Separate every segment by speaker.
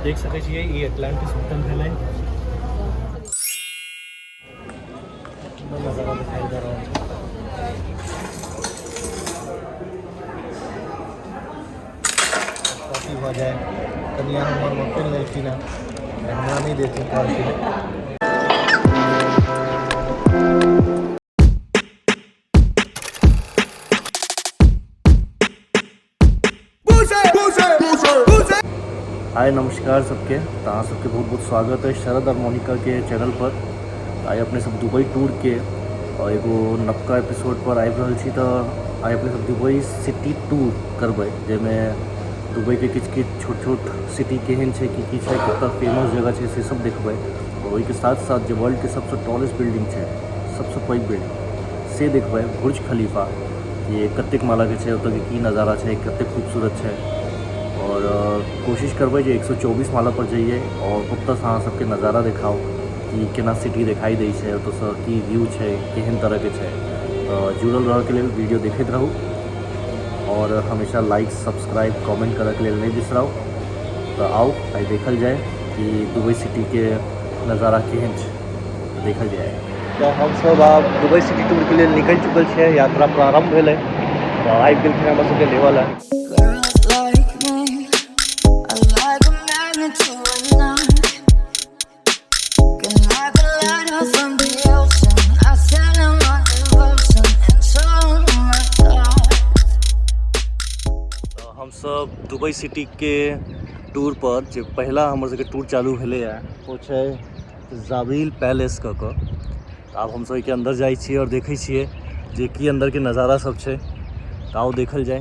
Speaker 1: देख सकै छियै ई एटलांटिस होटल भेलै। नजारा दिखाई दे रहा है। कॉफी हो जाए कनिया हमर मफिन लेलखिन है, हमरा नहीं देती कहलखिन। हाय नमस्कार सबके, तो अहाँ सबके बहुत बहुत स्वागत है शरद और मोनिका के चैनल पर। आइ अपने सब दुबई टूर के और एगो नवका एपिसोड पर आबि रहल छी। तो आइ अपने सब दुबई सिटी टूर करबै, जाहिमे दुबई के किछु छोट छोट सिटी केहन छै, की छै, कतऽ फेमस जगह छै से सब देखबै। और ओहिके साथ साथ जो वर्ल्ड के सबसे टॉलेस्ट बिल्डिंग छै, सबसे पैघ बिल्डिंग से देखबै, बुर्ज खलीफा। ये कतेक माला के छै, ओतऽ के की नज़ारा छै, कतेक खूबसूरत छै। और कोशिश करबै जे 124 माला पर जाइए और ओतऽसँ अहाँ सबके नज़ारा देखाओ कि केना सिटी दिखाई दै छै, ओतऽसँ की व्यू छै, केहन तरहके छै। तो जुड़ल रहऽके लेल वीडियो देखैत रहू और हमेशा लाइक सब्सक्राइब कमेंट करऽके लेल नहीं बिसराउ। तो आओ आइ देखल जाए कि दुबई सिटी के नज़ारा केहन छै, देखल जाए। तो हम सब आब दुबई सिटी टूर के लिए निकल चुकल छियै, यात्रा प्रारंभ भेलै। तो आबि गेलखिन हमर सबके लेवल है। हम सब दुबई सिटी के टूर पर जो पहला हमर सबके टूर चालू भेलै है वो छै जाविल पैलेस कऽ कऽ। आब हम सब के अंदर जाइ छियै और देखै छियै जे की अंदर के नज़ारा सब छै। तो आओ देखल जाए।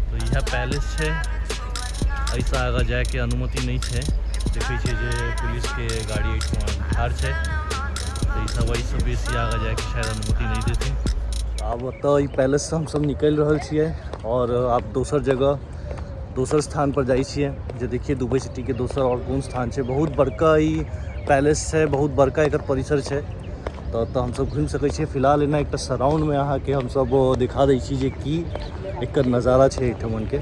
Speaker 1: तो यह पैलेस है, ऐसा आगा जाए के अनुमति नहीं है। देखै छियै जे पुलिस के गाड़ी ठार है, तो सब वही सब बेसी आगा जाए के शायद अनुमति नहीं देते। आब तो ई पैलेस से हम सब निकल रहल छियै और आप दोसर जगह दोसर स्थान पर जाइ छियै। जे देखिए दुबई सिटी के दोसर और कोन स्थान छै। बहुत बड़का ई पैलेस है, बहुत बड़का एकर परिसर छै। तो हम सब घूम सकै छियै। फिलहाल एना एक सराउंड में अहाँ के हम सब दिखा दै छी जे की एकर नज़ारा छै एठमन के।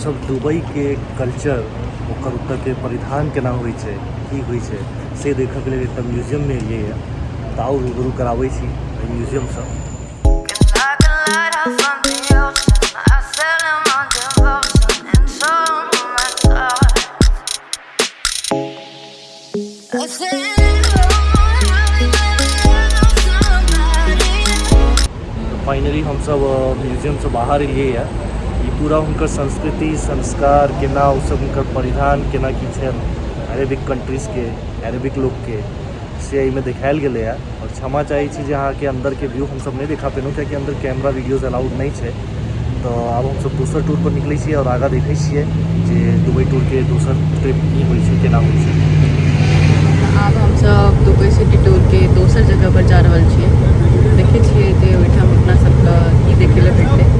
Speaker 1: सब दुबई के कल्चर ओकर ओतऽ के परिधान केना होइ छै, की होइ छै से देखऽ के लेल एकटा म्यूजियम में एलियै है। ताऊ रूबरू कराबै छी म्यूजियम से। फाइनली हम सब म्यूजियम से बाहर एलियै है। पूरा उनकर संस्कृति संस्कार केना उ सब उनकर परिधान केना की छै अरेबिक कंट्रीज के, अरेबिक लोग के से में दिखायल गेलै है। और क्षमा चाहै छी जे अहाँ के अंदर के व्यू हम सब नहीं दिखा पेलहुँ, कियाकि अंदर कैमरा वीडियोज अलाउड नहीं है। तो अब हम सब दोसर टूर पर निकलै छियै और आगा देखै छियै जे दुबई टूर के दोसर ट्रिप की होइ छै, केना होइ छै।
Speaker 2: अब हम सब दुबई सिटी टूर के दोसर जगह पर जा रहल छियै। देखै छियै जे ओहिठाम अपना सबके की देखे ला भेटतै।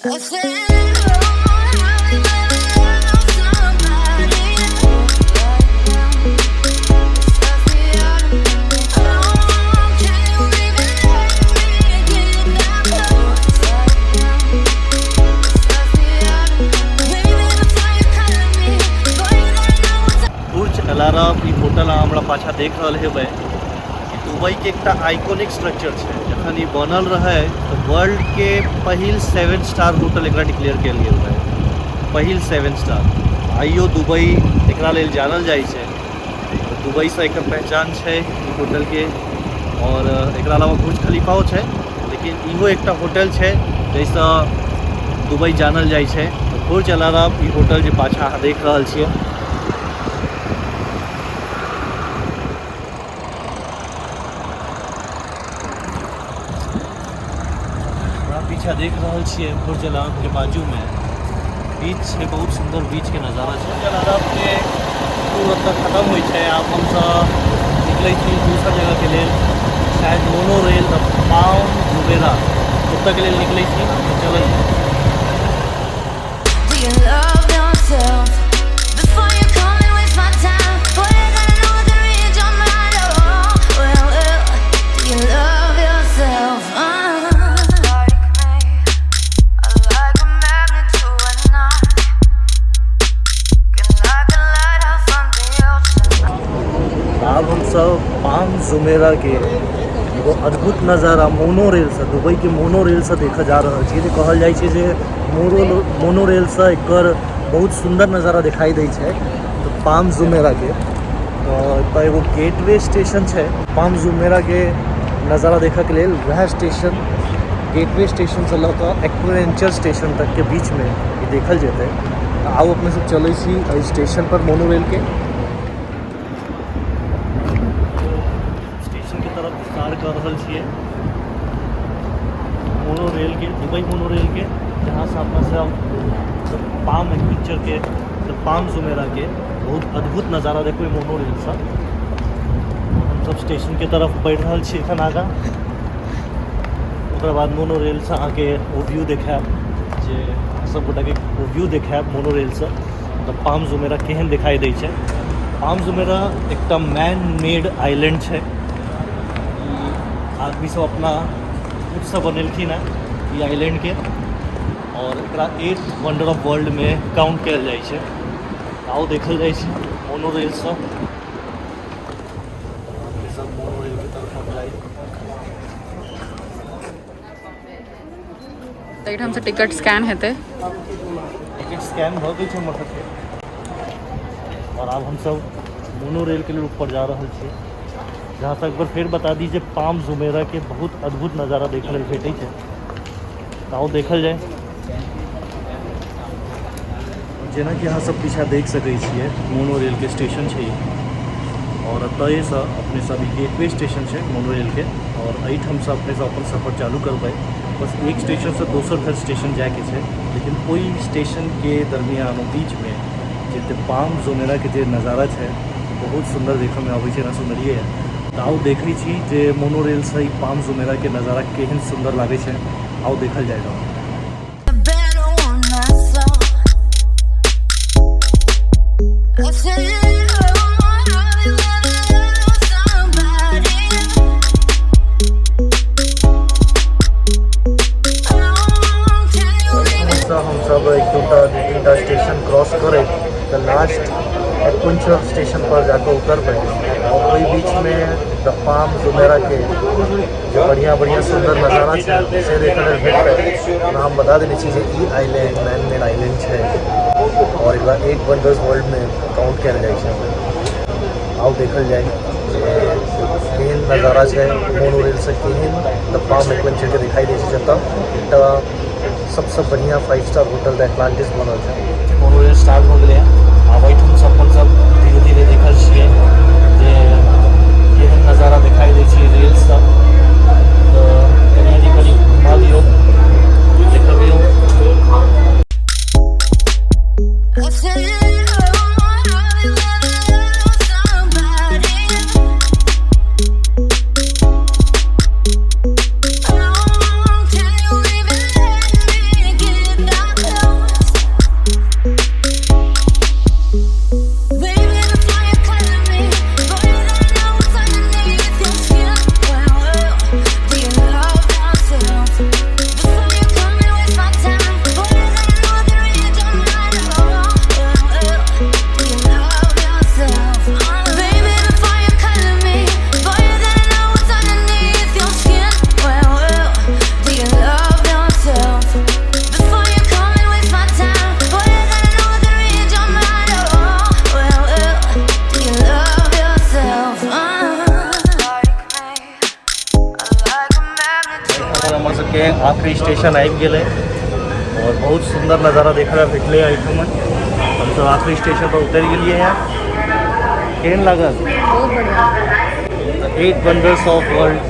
Speaker 3: I said
Speaker 1: देख रहे हेबै दुबई के एक आइकॉनिक स्ट्रक्चर है। जखन ये बनल रहे तो वर्ल्ड के पहिल 7 स्टार होटल एक डिक्लेयर कल गेल रहे, पहिल 7 स्टार। आइयो दुबई एकरा लेल जानल जाइ छै, दुबई से एक पहचान है होटल के। और एकरा अलावा बुर्ज खलीफाओ है, लेकिन इहो एक होटल है जैसा दुबई जानल जाइ छै। तो बुर्ज अल अरब ई होटल जो पाछा अहाँ देख रहल छियै, पीछा देख रहल छियै बुर्ज अल अरब के बाजू में बीच है, बहुत सुंदर बीच के नज़ारा है। बुर्ज अल अरब के टूर तक खत्म हो छै, आब हम सब निकले छी दूसरा जगह के लिए, शायद मोनो रेल पाम जुमेरा ओतऽ के लिए निकले छी। तो चलल
Speaker 3: Do you love yourself before you come and waste my time? Boy, I gotta know what there is on my door. Well, do you love yourself? Like me, I like a magnet to a knot. Can like a lighthouse on the ocean.
Speaker 1: अब हम सब palm Jumeirah के एगो अद्भुत नज़ारा mono rail से, Dubai के mono rail से देखा जा रहा है। जे कहल जाइ छै जे मोनो रेल से एकर बहुत सुंदर नज़ारा दिखाई दै छै। तो पाम जुमेरा के तो एगो गेटवे स्टेशन है पाम जुमेरा के नज़ारा देखा के लेल, वह स्टेशन गेटवे स्टेशन से लऽ कऽ एक्वेंचर स्टेशन तक के बीच में ये देखल जेतै। तो आओ अपने सब चलै छी स्टेशन पर मोनो रेल के तरफ विस्तार कर रहल छियै मोनो रेल के, दुबई मोनो रेल के, जहाँ से अपना सब पाम एडवेंचर के, पाम जुमेरा के बहुत अद्भुत नज़ारा देखबै मोनो रेल से। हम सब स्टेशन के तरफ बढ़ि रहल छी एखन आगाँ, ओकर बाद मोनो रेल से आके वो व्यू देखायब, जे सब गोटा के वो व्यू देखायब मोनो रेल से, मतलब पाम जुमेरा केहन दिखाई दै छै। पाम जुमेरा एकटा मैन मेड आइलैंड है, आदमी सब अपना खुद से बनेलखिन है ई आइलैंड के, और एकरा 8 वंडर ऑफ वर्ल्ड में काउंट कयल जाइ छै। आओ देखल जाइ छै मोनो रेल से, सब मोनो रेल के तरफ हम जाइ।
Speaker 2: तो एहिठाम से टिकट स्कैन हेतै,
Speaker 1: टिकट स्कैन भऽ गेल छै हमर सबके, और आब हम सब मोनो रेल के लिए ऊपर जा रहल छियै। जहाँ तक एक बार फिर बता दीजिए पाम जुमेरा के बहुत अद्भुत नज़ारा देखने लेल भेटै छै। आओ देखल जाए, जेना कि अहाँ सब पीछा देख सकै छियै मोनो रेल के स्टेशन छै, और एतय से अपने सब गेटवे स्टेशन है मोनो रेल के, और एहिठाम से अपने सब अपन सफर चालू करबै। बस एक स्टेशन से दोसर फेर स्टेशन जाके छै, लेकिन ओहि स्टेशन के दरमियान बीच में जते पाम जुमेरा के जे नज़ारा है बहुत सुंदर देखने में आबै छै, ना सुनलिए है। तो आओ देखै छी जे मोनो रेल से पाम जुमेरा के नज़ारा केहन सुंदर लागै छै। आओ देखल जाएगा।
Speaker 3: The better one I saw. I said,
Speaker 1: हम सब एक दो तीन स्टेशन क्रॉस करे तो लास्ट एक्वेंचर स्टेशन पर जाकर उतर पे, और वही बीच में द पाम जुमेरा के जो बढ़िया बढ़िया सुंदर नज़ारा है से देखने भेट पे। नाम बता देने चाहिए ई आइलैंड मैन मेड आइलैंड है, और एक बार 8 वंडर्स वर्ल्ड में काउंट कयल जाइ छै। आओ देखल जाए केहन नज़ारा है मोनो रेल से, केहन द पाम एडवेंचर के दिखाई दै छै, जतऽ सबसे बढ़िया 5 स्टार होटल द एटलांटिस बनल है। मोनो रेल स्टार्ट हो गए हैं, आब एहिठाम से अपन सब धीरे धीरे देखल छियै जे केहन नज़ारा दिखाई दै छै रेल से। तो कनि कनि घुमा दियौ, देखबियौ।
Speaker 3: I said, baby, the fire calling me. Boy, I know what's underneath your skin. Well,
Speaker 1: के आखिरी स्टेशन आबि गेलै और बहुत सुंदर नज़ारा देखने भेटलै एहिठमन। हम सब आखिरी स्टेशन पर उतरि गेलिए हैं। केहन लागल?
Speaker 2: बहुत बढ़िया।
Speaker 1: 8 वंडर्स ऑफ वर्ल्ड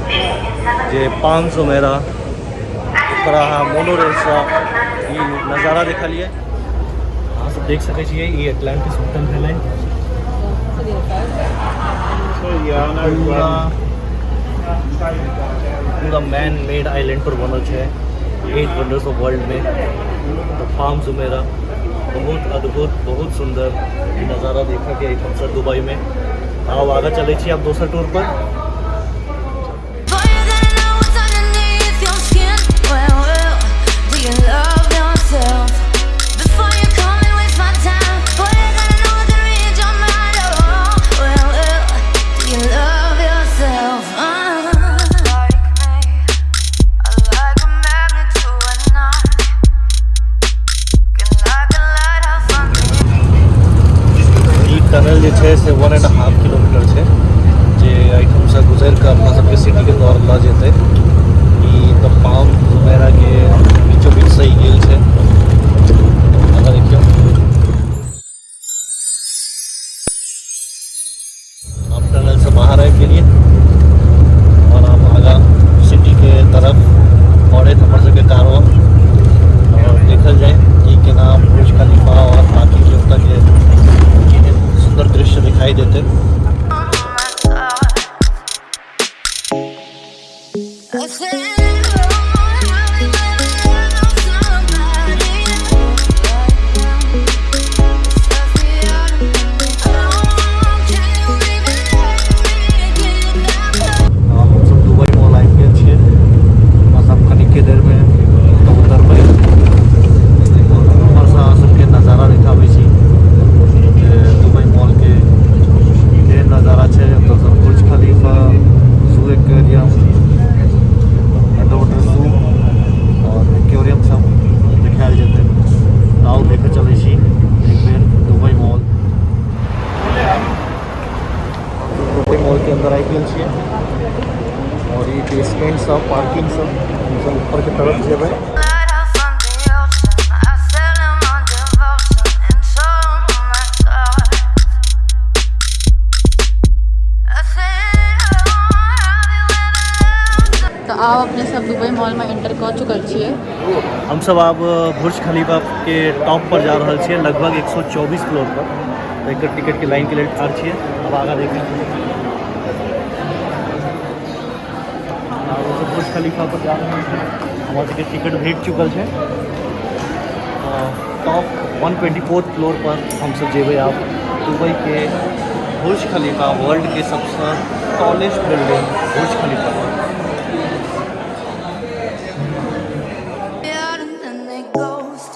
Speaker 1: जे 500 मेरा ओकरा मोनोरेल से ई नज़ारा देखलिए। अहाँ सब देख सकै छियै ई एटलांटिस होटल भेलै। पूरा मैन मेड आइलैंड पर बनल है 8 वंडर्स ऑफ वर्ल्ड में। तो पाम जुमेरा बहुत अद्भुत बहुत सुंदर नज़ारा देखा के हम सब दुबई में। आओ आगे चले छी आप दोसर टूर पर।
Speaker 3: Boy, you gotta know what's underneath your skin. Well, do you love yourself? Before you come and waste my time. Boy, you gotta know what to read your mind. Oh, well, do you love yourself? Like me, I like a magnet to a knot. Can like a lighthouse from
Speaker 1: ई tunnel जे छै से 1.5 kilometre छै जे एहिठाम से गुजरि कऽ अपना सबके सिटी के तौर लऽ जेतै। ई तऽ पाम जुमेरा के बीचों बीच से ही गेल छै। अगर देखियो आप टनल से बाहर आबि गेलिए और आप आगा सिटी के तरफ बढ़ैत हमर सबके कारवा और देखल जाए कि केना बुर्ज खलीफा और बाकी के ओतऽ के सुंदर दृश्य दिखाई देते।
Speaker 3: I said,
Speaker 1: हम सब दुबई मॉल आबि गेल छियै। बस अब कनिके देर में ओतऽ उतरबै और ऊपर से अहाँ सबके नज़ारा दिखाबै छी जे दुबई मॉल के केहन नज़ारा छै। ओतऽ सब बुर्ज खलीफा, जू एक्वेरियम, अंडरवाटर जू और एक्वेरियम सब देखायल जेतै। आओ देखे चलै छी एक बेर दुबई मॉल। दुबई मॉल के अंदर आबि गेल छियै और ये बेसमेंट सब पार्किंग सब हम सब ऊपर के तरफ जेबै।
Speaker 3: lighthouse from the ocean. I sell him on devotion. And so, oh my God. I said,
Speaker 2: तो आप अपने सब दुबई मॉल में एंटर कर चुकल छियै।
Speaker 1: हम सब अब बुर्ज खलीफा के टॉप पर जा रहल छियै लगभग 124 फ्लोर पर। तो एक टिकट के लाइन के लिए ठाड़ छियै। अब आगा देखिए बुर्ज खलीफा पर जा रहल छियै। हमारे सबके टिकट भेट चुकल है। टॉप 124 फ्लोर पर हम सब जेबै आप दुबई के बुर्ज खलीफा वर्ल्ड के सबसे tallest building Burj Khalifa.
Speaker 3: and they ghost.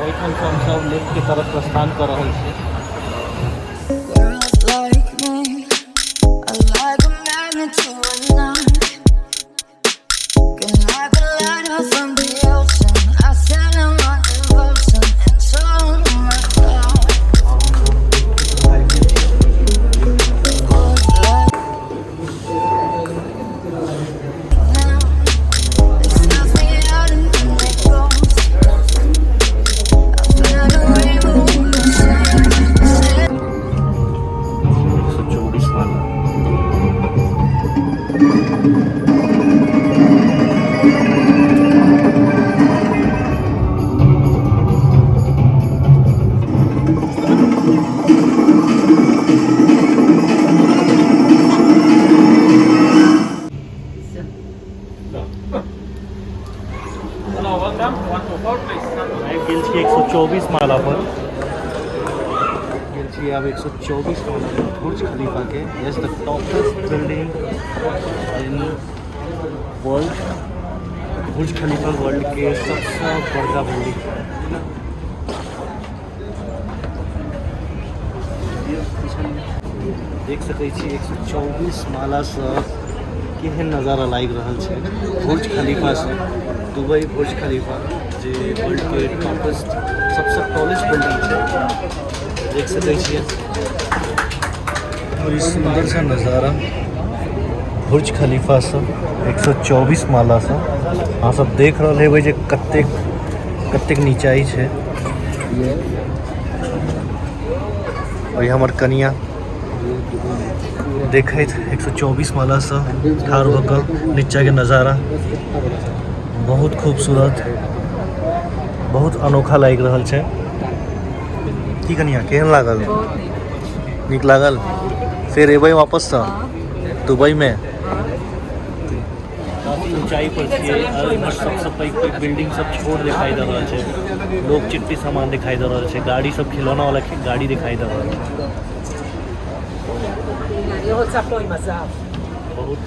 Speaker 1: ओहिठाम से हम सब लेक के तरफ प्रस्थान कर रहल छियै।
Speaker 3: Girls like me, I like a magnet to a knot. Can like a lighthouse from the ocean. I sell him on devotion. And so, oh my God. Girls like now, they snuff me out and then they ghost. I found a rainbow in the sand.
Speaker 1: 124 वाला आबि गेल छी 124 माला पर। गेल छी अब 124 माला पर बुर्ज खलीफा के। Is the toppest building in world. Burj Khalifa world के सबसे बड़का बिल्डिंग है। देख सकै छी 124 माला से केहन नज़ारा लागि रहल छै बुर्ज खलीफा से। दुबई बुर्ज खलीफा जे वर्ल्ड के टॉपेस्ट सबसे टॉलेस्ट बिल्डिंग है। देख सकै छियै और ई सुंदर सा नज़ारा बुर्ज खलीफा से 124 माला से अहाँ सब देख रहे हेबै जे कतेक नीचाई है। और हमर कनिया देखैत 124 माला से ठाढ़ भऽ नीचा के नज़ारा बहुत खूबसूरत, बहुत अनोखा लागि रहल छै। की कनिया केहन लागल? नीक लागल? फिर एबै वापस से दुबई में? काफी ऊंचाई पर छियै और इमहर सबसे पैघ बिल्डिंग सब छोट दिखाई दे रहल छै। लोग चिट्टी सामान दिखाई दे रहल छै, गाड़ी सब खिलौना वाला गाड़ी दिखाई दे रहल छै। बहुत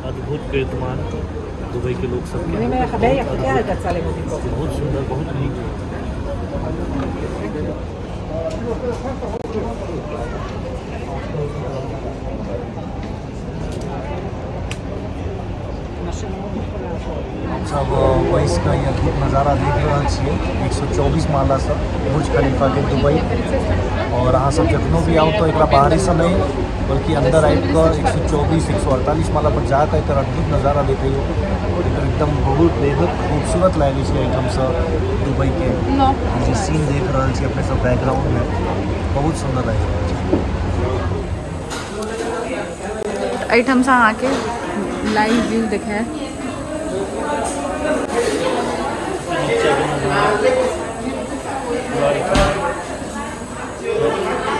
Speaker 1: अद्भुत कीर्तिमान दुबई के लोग सब बहुत सुंदर, बहुत नीक। सब वैस का ये अद्भुत नज़ारा देख रहा छे 124 माला से बुर्ज खलीफा के दुबई। और अहाँ सब जखनो भी आओ तो एक बाहरी से नहीं बल्कि अंदर आबि कऽ 124 148 माला पर जाकर एक अद्भुत नज़ारा देखियो। एकदम बहुत बेहद खूबसूरत लगे छै एहिठाम से दुबई के जे सीन देख रहल छी अपने सब बैकग्राउंड में, बहुत सुंदर लग रहल छै।
Speaker 2: एहिठाम से अहाँके लाइव व्यू देखाय।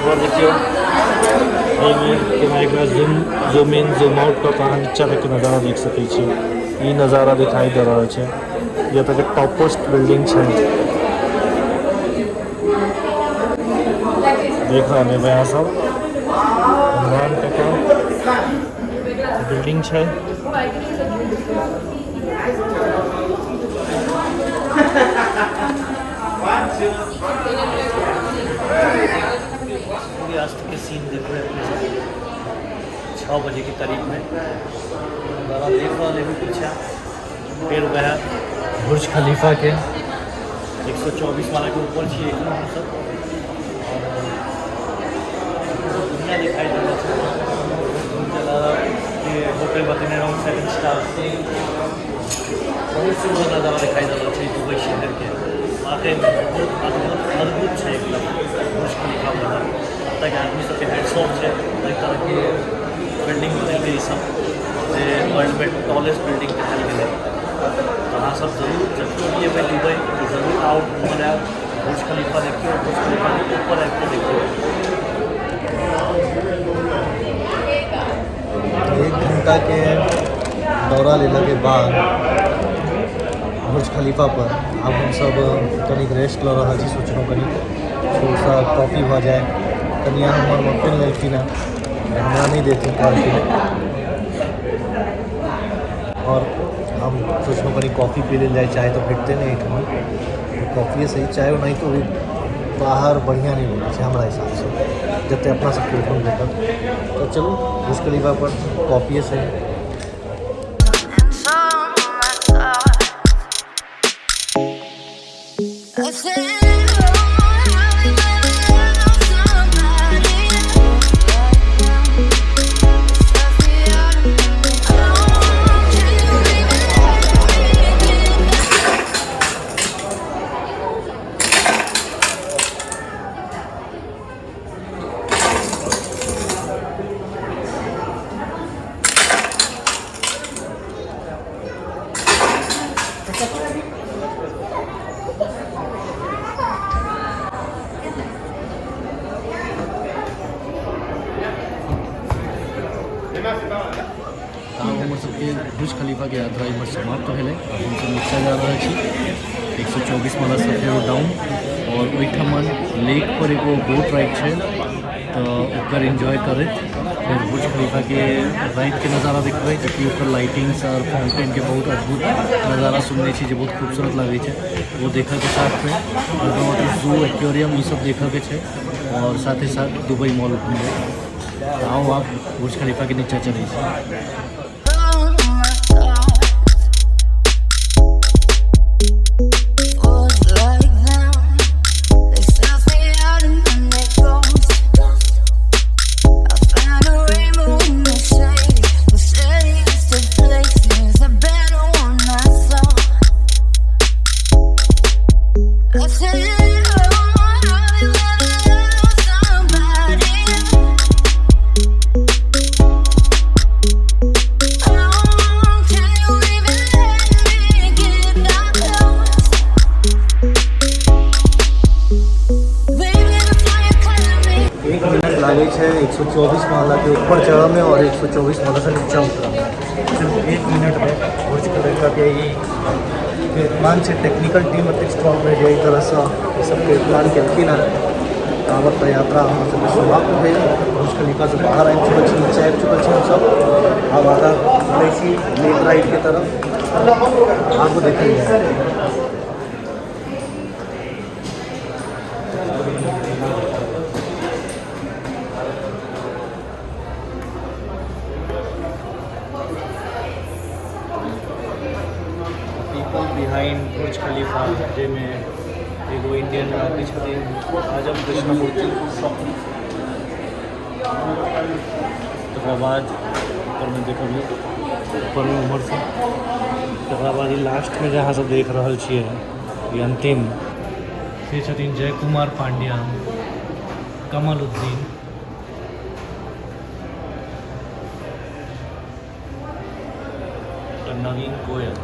Speaker 1: और देखियो कैमरा एक बार जूम इन जूम आउट कऽ अहाँ नीचा तक के नज़ारा देख सकै छी। ई नज़ारा दिखाई दे रहल छै। ये तक टॉपमोस्ट बिल्डिंग छै, देख रहल हेबै अहाँ सब। निर्माण के बिल्डिंग छै। सूर्यास्त के सीन देख रहे हैं 6 बजे के करीब में नज़ारा देख रहा है पीछा। फिर वह बुर्ज खलीफा के 124 माला के ऊपर छे एकदम हम सब दुनिया दिखाई दे रहा है। होटल बतने रहा 7 स्टार बहुत सुंदर नज़ारा दिखाई दे रहा है दुबई शहर के। वाकई में बहुत अद्भुत है एकदम बुर्ज खलीफा बनल। अब तक आदमी सबके हेड्स ऑफ है, एक तरह की बिल्डिंग बनल गई सब जे वर्ल्ड में टॉलेस्ट बिल्डिंग कहल गए। तो अहाँ सब जरूर जब भी अबै दुबई तो जरूर आओ घूमल आएब, बुर्ज खलीफा देखियो, बुर्ज खलीफा के ऊपर आबि कऽ देखियो। 1 घंटा के दौरा लेला के बाद बुर्ज खलीफा पर अब हम सब कनिक रेस्ट लऽ रहल छी। सोचलहुँ कनि थोड़ा सा कॉफ़ी भऽ जाए। कनिया हमर मफिन लेलखिन हँ, हमरा नहीं देथिन कहलखिन। और हम सोचलहुँ कनि कॉफ़ी पी लेल जाए, चाय तो भेटते नहीं एहिठाम। कॉफ़ी सही, चाय नहीं तो अभी बाहर बढ़िया नहीं मिलै छै हमरा हिसाब से, जते अपना सबके एहिठाम भेटत। तो चलू बुर्ज खलीफा पर कॉफ़ी सही। हमर सबके बुर्ज खलीफा के यात्रा इमहर समाप्त भेलै। हम सब नीचा जा रहल छी 124 माला से फेर डाउन। और ओहिठमन लेक पर एगो बोट राइड छै, तो ओकर एंजॉय करैत फिर बुर्ज खलीफा के रात के नज़ारा देखबै, जबकि ऊपर लाइटिंग्स और फाउंटेन के बहुत अद्भुत नज़ारा सुनने छी जे बहुत खूबसूरत लगे छै। वो देखा के साथ में जू एक्वेरियम ये सब देखा के छै, और साथ ही साथ दुबई मॉल घूमबै। आओ आप बुर्ज खलीफा के नीचा चलै छी। 124 माला के ऊपर चढ़ा में और 124 माला से नीचे उतरा में। सिर्फ 1 मिनट में बुर्ज खलीफा के ही निर्माण से टेक्निकल टीम अति स्ट्रॉन्ग रह जाए तरह से सबके निर्माण के ना कांवड़ पर यात्रा हम सब समाप्त हो गई। बुर्ज खलीफा से बाहर आ चुकल छी, नीचे आ चुकल छी हम सब। अब आगा बढ़े छी लेक राइड के तरफ, आपको देखल जाए। बिहाइंड बुर्ज खलीफा जैमें एगो इंडियन आदमी छथिन आजम कृष्णमूर्ति। तकरा बाद ऊपर में देखलिए ऊपर में उम्हर से तकरा बाद लास्ट में जहाँ सब देख रहल छियै ये अंतिम से छथिन जय कुमार पांड्यान, कमलुद्दीन, नवीन गोयल।